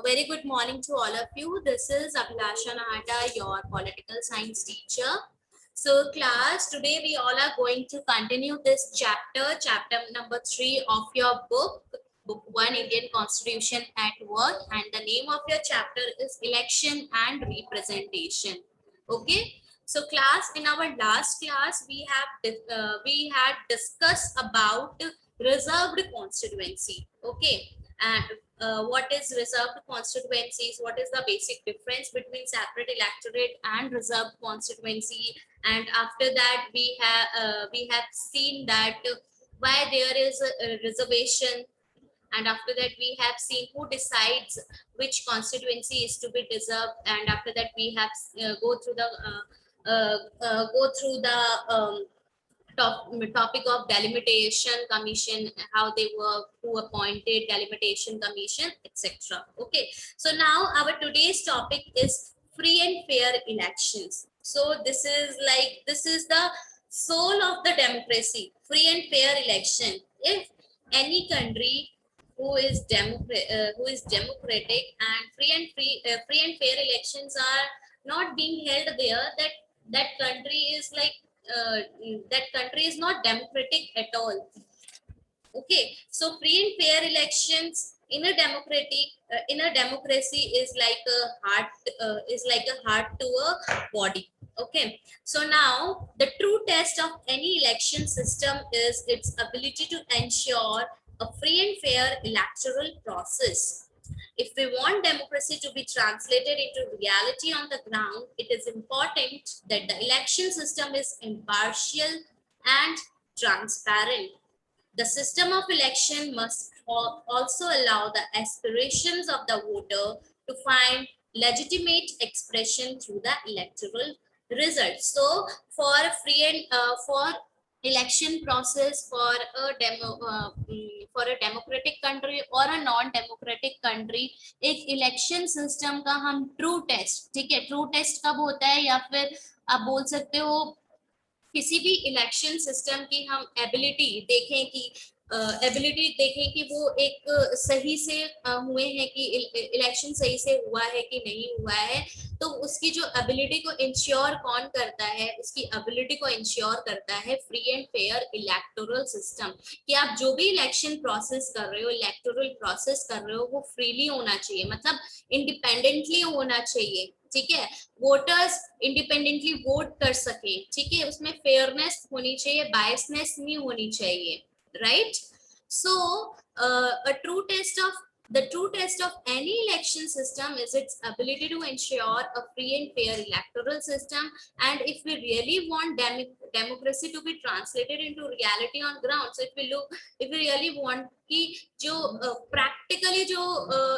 A very good morning to all of you. This is Abhilasha Nahata, your political science teacher. So class, today we all are going to continue this chapter number 3 of your book 1, Indian Constitution at Work, and the name of your chapter is Election and Representation. Okay. So class, in our last class, we had discussed about reserved constituency. Okay. And what is reserved constituencies, what is the basic difference between separate electorate and reserved constituency, and after that we have seen that why there is a reservation, and after that we have seen who decides which constituency is to be reserved, and after that we have go through the topic of delimitation commission, how they work, who appointed delimitation commission, etc. Okay, so now our today's topic is free and fair elections. So this is the soul of the democracy, free and fair election. If any country who is democratic and free and fair elections are not being held there, that country is uh, that country is not democratic at all. Okay, so free and fair elections in a democracy is like a heart to a body. Okay, so now the true test of any election system is its ability to ensure a free and fair electoral process. If we want democracy to be translated into reality on the ground, it is important that the election system is impartial and transparent. The system of election must also allow the aspirations of the voter to find legitimate expression through the electoral results. So, for free and for election process for a democratic country or a non democratic country, एक election system का हम true test, ठीक है, true test कब होता है, या फिर आप बोल सकते हो किसी भी इलेक्शन सिस्टम की हम एबिलिटी देखें कि वो एक सही से हुए हैं, कि इलेक्शन सही से हुआ है कि नहीं हुआ है, तो उसकी जो एबिलिटी को इंश्योर कौन करता है, उसकी एबिलिटी को इंश्योर करता है free and fair electoral system. कि आप जो भी इलेक्शन प्रोसेस कर रहे हो, इलेक्टोरल प्रोसेस कर रहे हो, वो फ्रीली होना चाहिए, मतलब इंडिपेंडेंटली होना चाहिए, ठीक है, वोटर्स इंडिपेंडेंटली वोट कर सके, ठीक है, उसमें फेयरनेस होनी चाहिए, बायसनेस नहीं होनी चाहिए, right? So a true test of the true test of any election system is its ability to ensure a free and fair electoral system. And if we really want democracy to be translated into reality on ground, so if we really want कि जो practically जो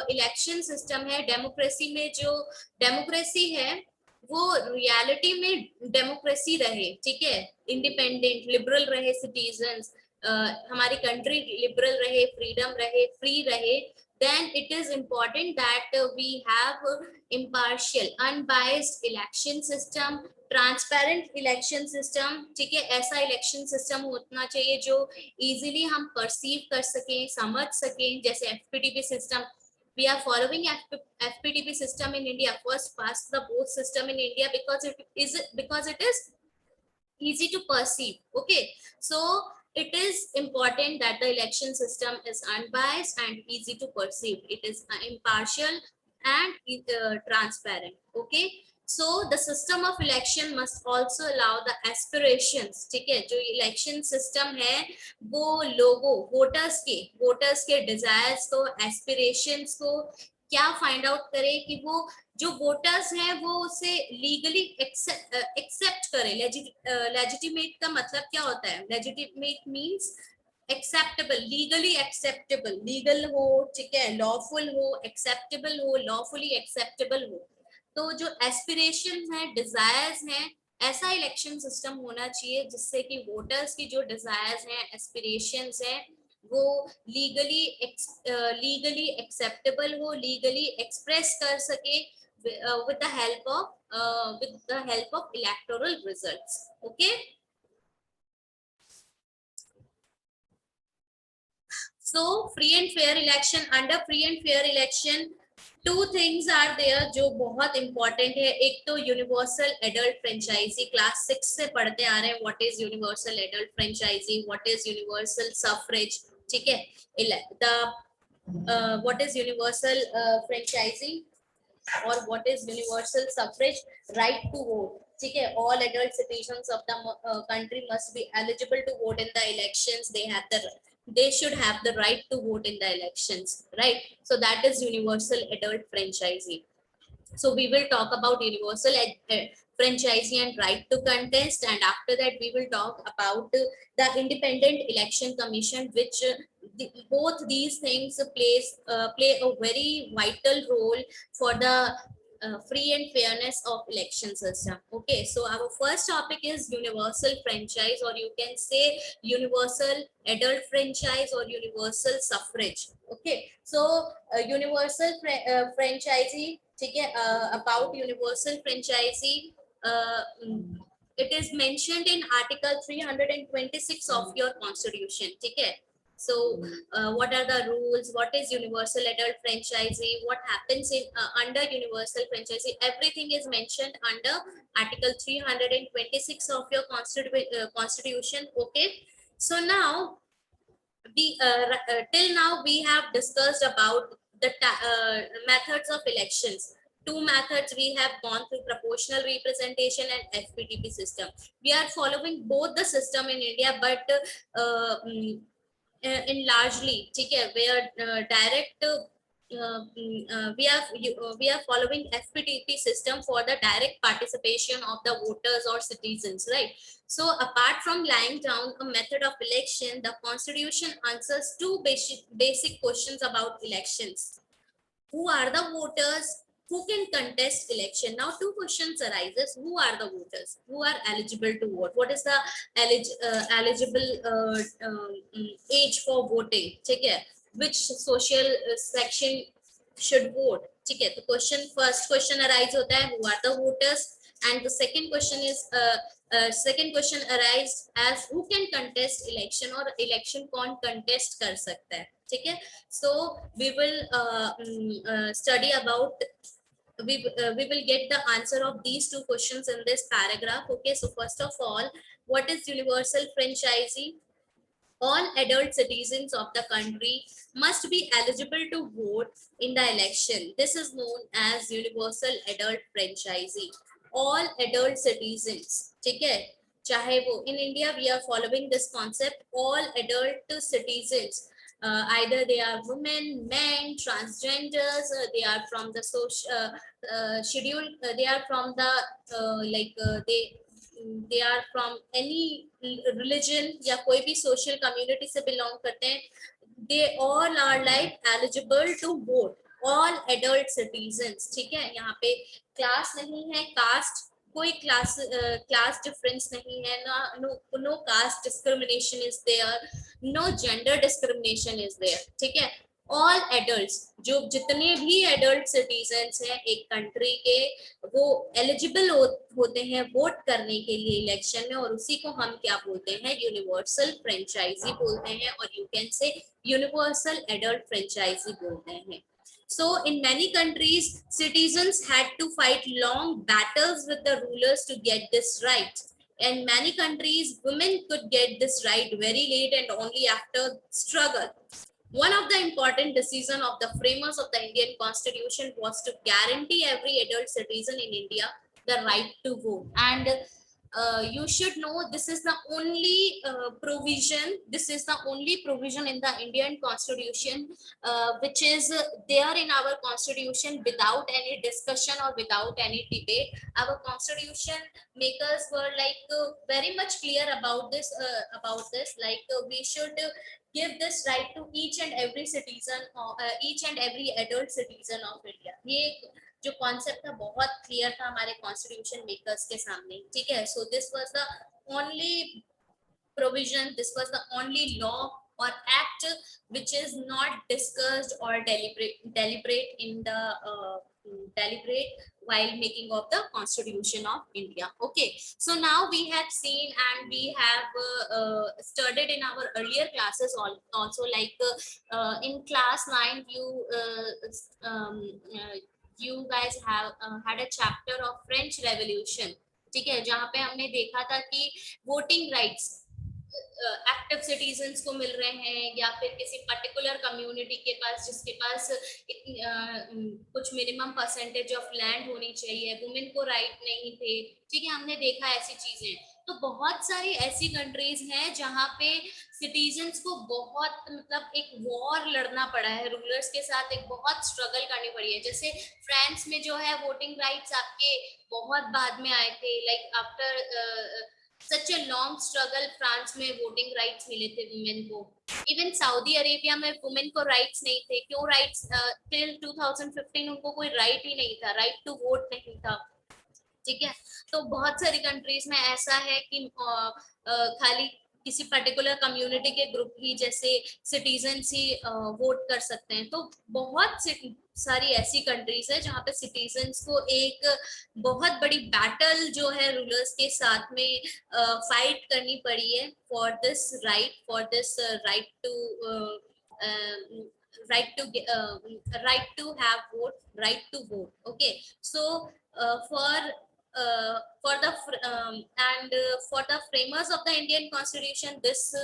election system है, democracy में जो democracy है वो reality में democracy रहे, ठीक है, इंडिपेंडेंट लिबरल रहे सिटीजन्स, हमारी कंट्री लिबरल रहे, फ्रीडम रहे, फ्री रहे, then it is important that we have impartial unbiased election system, transparent election system, ठीक है, ऐसा इलेक्शन सिस्टम होना चाहिए जो इजीली हम परसीव कर सकें, समझ सकें, जैसे FPTP system. We are following FPTP system in India, first past the both system in India, because it is easy to perceive. Okay, so it is important that the election system is unbiased and easy to perceive. It is impartial and transparent. Okay, so the system of election must also allow the aspirations, ठीक है, जो election system है वो लोगों voters के desires को, aspirations को क्या फाइंड आउट करे, कि वो जो वोटर्स हैं वो उसे लीगली एक्सेप्ट करें. लेजिटिमेट का मतलब क्या होता है? Legitimate means acceptable, legally acceptable, legal हो, ठीक है, लॉफुल हो, एक्सेप्टेबल हो, लॉफुली एक्सेप्टेबल हो. तो जो एस्पिरेशन है, डिजायर्स हैं, ऐसा इलेक्शन सिस्टम होना चाहिए जिससे कि वोटर्स की जो डिजायर्स हैं, एस्पिरेशंस हैं, वो लीगली एक्सेप्टेबल हो, लीगली एक्सप्रेस कर सके with the help of electoral results. Okay, so free and fair election, under free and fair election two things are there जो बहुत इंपॉर्टेंट है. एक तो यूनिवर्सल एडल्ट फ्रेंचाइजी, क्लास 6 से पढ़ते आ रहे हैं what is universal adult franchise, what is universal suffrage. ठीक है, the what is universal franchise और what is universal suffrage, right to vote. ठीक है, all adult citizens of the country must be eligible to vote in the elections. They should have the right to vote in the elections, right? So that is universal adult franchisee. So we will talk about universal franchisee and right to contest, and after that we will talk about the independent election commission, which both these things play a very vital role for the free and fairness of election system. Okay, so our first topic is universal franchise, or you can say universal adult franchise or universal suffrage. Okay, so universal franchisee. ठीक है, about universal franchisee, it is mentioned in article 326 of your constitution. ठीक है, so what are the rules, what is universal adult franchisee, what happens in under universal franchisee, everything is mentioned under article 326 of your constitution. Okay, so now till now we have discussed about the methods of elections. Two methods we have gone through: proportional representation and FPTP system. We are following both the system in India, but in largely, okay, where direct we are following FPTP system for the direct participation of the voters or citizens, right? So apart from laying down a method of election, the constitution answers two basic questions about elections: who are the voters, who can contest election. Now two questions arises: who are the voters, who are eligible to vote, what is the eligible age for voting, ठीक है, which social section should vote. ठीक है, तो first question arise होता है who are the voters, and the second question arise as who can contest election, or election कौन contest कर सकता है. ठीक है, so we will study about we will get the answer of these two questions in this paragraph. Okay, so first of all, what is universal franchisee? All adult citizens of the country must be eligible to vote in the election. This is known as universal adult franchisee. All adult citizens, ठीक है, चाहे वो in India we are following this concept, all adult citizens, either they are women, men, transgenders, they are from the social schedule, they are from the they are from any religion या कोई भी social community से belong करते हैं, they all are like eligible to vote. All adult citizens, ठीक है, यहाँ पे class नहीं है, caste, कोई class difference नहीं है, no caste discrimination is there, no gender discrimination is there. ठीक है, all adults, जो जितने भी adult citizens हैं एक country के, वो eligible होते हैं वोट करने के लिए इलेक्शन में, और उसी को हम क्या बोलते हैं, यूनिवर्सल फ्रेंचाइजी बोलते हैं, और you can say universal adult franchise बोलते हैं. So in many countries, citizens had to fight long battles with the rulers to get this right. In many countries, women could get this right very late and only after struggle. One of the important decisions of the framers of the Indian Constitution was to guarantee every adult citizen in India the right to vote. And you should know this is the only provision. This is the only provision in the Indian Constitution which is there in our Constitution without any discussion or without any debate. Our Constitution makers were like very much clear about this. Like we should give this right to each and every citizen, each and every adult citizen of India. ये जो concept था बहुत clear था हमारे constitution makers के सामने. ठीक है, so this was the only provision, this was the only law or act which is not discussed or deliberate in the deliberate while making of the Constitution of India. Okay, so now we have seen and we have studied in our earlier classes also, like in class 9 you guys have had a chapter of French Revolution. ठीक है, जहाँ पे हमने देखा था कि voting rights active citizens को मिल रहे हैं या फिर किसी पर्टिकुलर कम्युनिटी के पास जिसके पास कुछ मिनिमम परसेंटेज ऑफ लैंड होनी चाहिए, वुमेन को राइट नहीं थे। ठीक है, हमने देखा ऐसी चीजें। तो बहुत सारी ऐसी कंट्रीज हैं जहाँ पे सिटीजन्स को बहुत मतलब एक वॉर लड़ना पड़ा है, रूलर्स के साथ एक बहुत स्ट्रगल करनी पड़ी है। जैसे फ्रांस में जो है वोटिंग राइट्स आपके बहुत बाद में आए थे, like after such a long struggle France में वोटिंग राइट्स मिले थे वुमेन को। इवन सऊदी अरेबिया में वुमेन को राइट्स नहीं थे। क्यों राइट्स? टिल 2015 उनको कोई राइट ही नहीं था, राइट टू वोट नहीं था। ठीक है, तो बहुत सारी कंट्रीज में ऐसा है कि खाली किसी पर्टिकुलर कम्युनिटी के ग्रुप ही जैसे सिटीजन्स ही वोट कर सकते हैं। तो बहुत सारी ऐसी कंट्रीज है जहाँ पे सिटीजन्स को एक बहुत बड़ी बैटल जो है रूलर्स के साथ में फाइट करनी पड़ी है for this right to have vote, right to vote. Okay, so for the for the framers of the Indian Constitution, this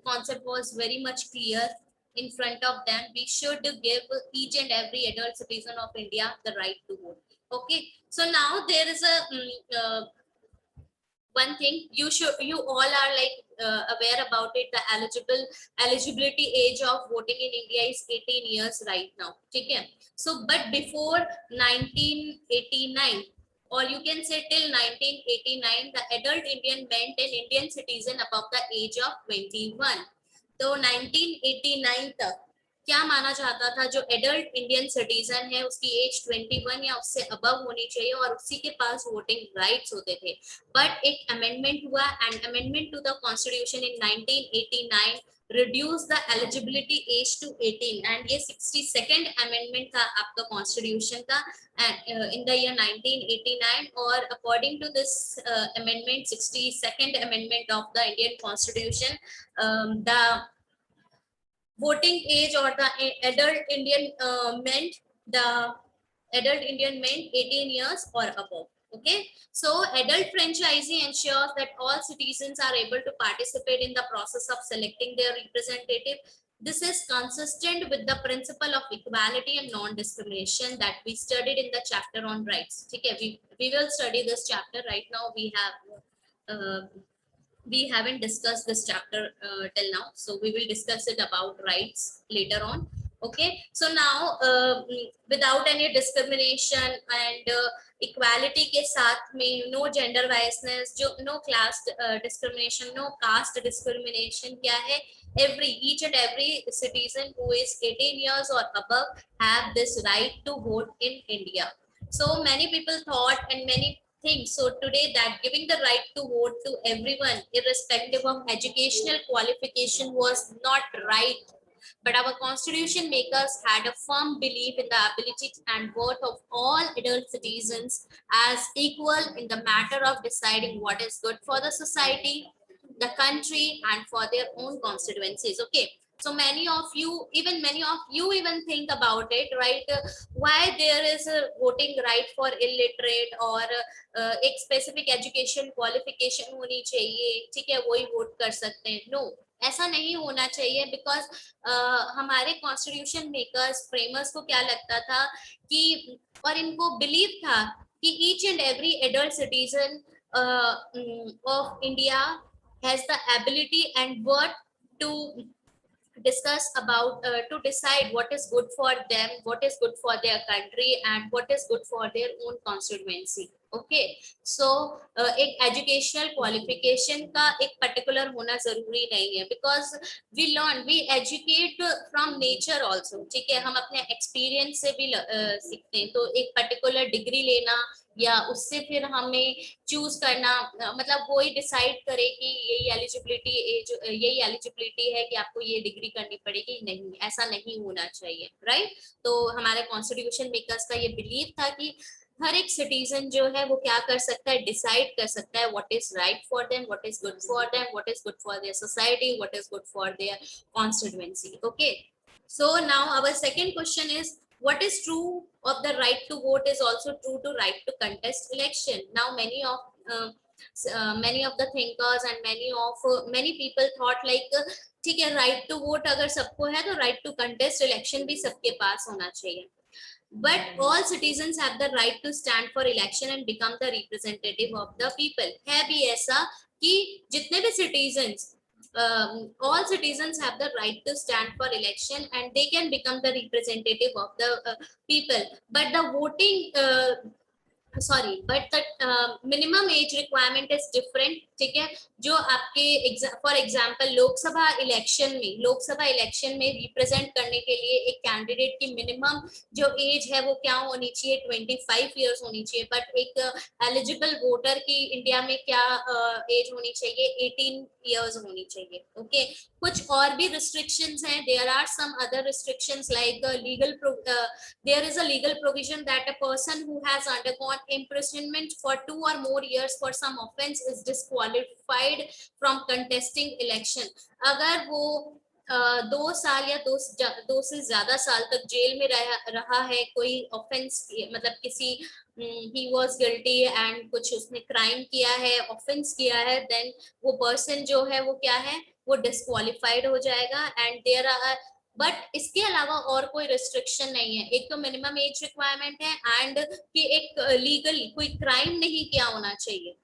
concept was very much clear in front of them. We should give each and every adult citizen of India the right to vote. Okay, so now there is a one thing you all are like aware about it. The eligibility age of voting in India is 18 years right now. Okay, so but before 1989, or you can say till 1989, the adult Indian meant an Indian citizen above the age of 21. तो 1989 तक क्या माना जाता था? जो adult Indian citizen है उसकी as 21 या उससे अबव होनी चाहिए और उसी के पास वोटिंग राइट्स होते थे। बट एक अमेंडमेंट हुआ and amendment to the constitution in 1989 reduce the eligibility age to 18, and ये 62nd amendment था आपका कॉन्स्टिट्यूशन का in the year 1989। और according to this amendment, 62nd amendment of the Indian Constitution, the voting age or the adult Indian meant 18 years or above. Okay, so adult franchisee ensures that all citizens are able to participate in the process of selecting their representative. This is consistent with the principle of equality and non-discrimination that we studied in the chapter on rights. Okay, we will study this chapter right now. We haven't discussed this chapter till now, so we will discuss it about rights later on. Okay, so now without any discrimination and equality के साथ में no gender biasness, जो no class discrimination, no caste discrimination, क्या है? Each and every citizen who is 18 years or above have this right to vote in India. So many people thought and many think so today that giving the right to vote to everyone irrespective of educational qualification was not right. But our constitution makers had a firm belief in the ability and worth of all adult citizens as equal in the matter of deciding what is good for the society, the country, and for their own constituencies. Okay, so many of you even think about it, right? Why there is a voting right for illiterate or एक specific education qualification होनी चाहिए, ठीक है, वही vote कर सकते हैं? No, ऐसा नहीं होना चाहिए। बिकॉज हमारे कॉन्स्टिट्यूशन मेकर्स फ्रेमर्स को क्या लगता था कि, और इनको बिलीव था कि each and every adult citizen of India has the ability and worth to discuss about to decide what is good for them, what is good for their country, and what is good for their own constituency. Okay so एक educational qualification का एक particular होना जरूरी नहीं है, because we educate from nature also, ठीक है, हम अपने एक्सपीरियंस से भी सीखते हैं। तो एक पर्टिकुलर डिग्री लेना या उससे फिर हमें चूज करना, मतलब वो ही डिसाइड करे कि यही एलिजिबिलिटी है कि आपको ये डिग्री करनी पड़ेगी, नहीं, ऐसा नहीं होना चाहिए, राइट। तो हमारे कॉन्स्टिट्यूशन मेकर्स का ये बिलीव था कि हर एक सिटीजन जो है वो क्या कर सकता है, डिसाइड कर सकता है what is right for them, what is good for them, what is good for their society, what is good for their constituency. Okay so now our second question is, what is true of the right to vote is also true to right to contest election. Now many of the thinkers and many people thought like ठीक है, right to vote अगर सबको है तो right to contest election भी सबके पास होना चाहिए, but all citizens have the right to stand for election and become the representative of the people. है भी ऐसा कि जितने भी citizens all citizens have the right to stand for election and they can become the representative of the people, but the voting sorry but the minimum age requirement is different, ठीक है। जो आपके फॉर एग्जांपल लोकसभा इलेक्शन में represent करने के लिए एक candidate की मिनिमम जो एज है वो क्या होनी चाहिए, 25 इयर्स होनी चाहिए, बट एक एलिजिबल वोटर की इंडिया में क्या एज होनी चाहिए, 18 इयर्स होनी चाहिए। ओके कुछ और भी रिस्ट्रिक्शंस हैं, there are some other restrictions like there is a legal provision that a person who has undergone imprisonment for 2 or more years for some offense is disqualified from contesting election. अगर वो 2 साल या 2 से ज्यादा साल तक jail में रहा है कोई ऑफेंस, मतलब किसी ही वॉज गिल्टी एंड कुछ उसने क्राइम किया है, ऑफेंस किया है, देन वो पर्सन जो है वो क्या है, वो डिस्क्वालिफाइड हो जाएगा। एंड देयर आर बट इसके अलावा और कोई रिस्ट्रिक्शन नहीं है। एक तो मिनिमम एज रिक्वायरमेंट है एंड कि एक लीगली कोई क्राइम नहीं किया होना चाहिए,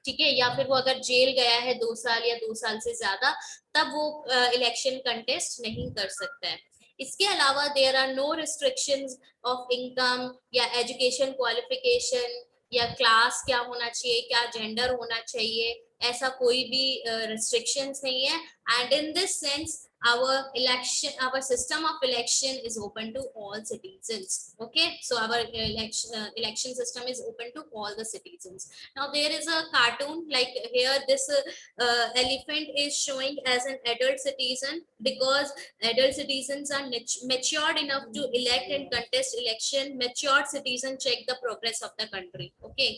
ठीक है, या फिर वो अगर जेल गया है 2 साल या 2 साल से ज्यादा तब वो इलेक्शन कंटेस्ट नहीं कर सकता है। इसके अलावा there are no restrictions of income या एजुकेशन क्वालिफिकेशन या क्लास क्या होना चाहिए, क्या जेंडर होना चाहिए, ऐसा कोई भी रिस्ट्रिक्शंस नहीं है। And in this sense our system of election is open to all citizens. Okay so our election system is open to all the citizens. Now there is a cartoon like here, this elephant is showing as an adult citizen because adult citizens are matured enough to elect and contest election. Matured citizens check the progress of the country. Okay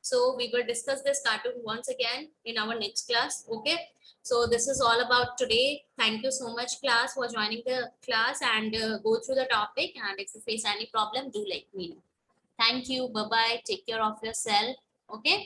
so we will discuss this cartoon once again in our next class. Okay so this is all about today. Thank you so much class for joining the class and go through the topic, and if you face any problem do let me know. Thank you, bye bye, take care of yourself. Okay.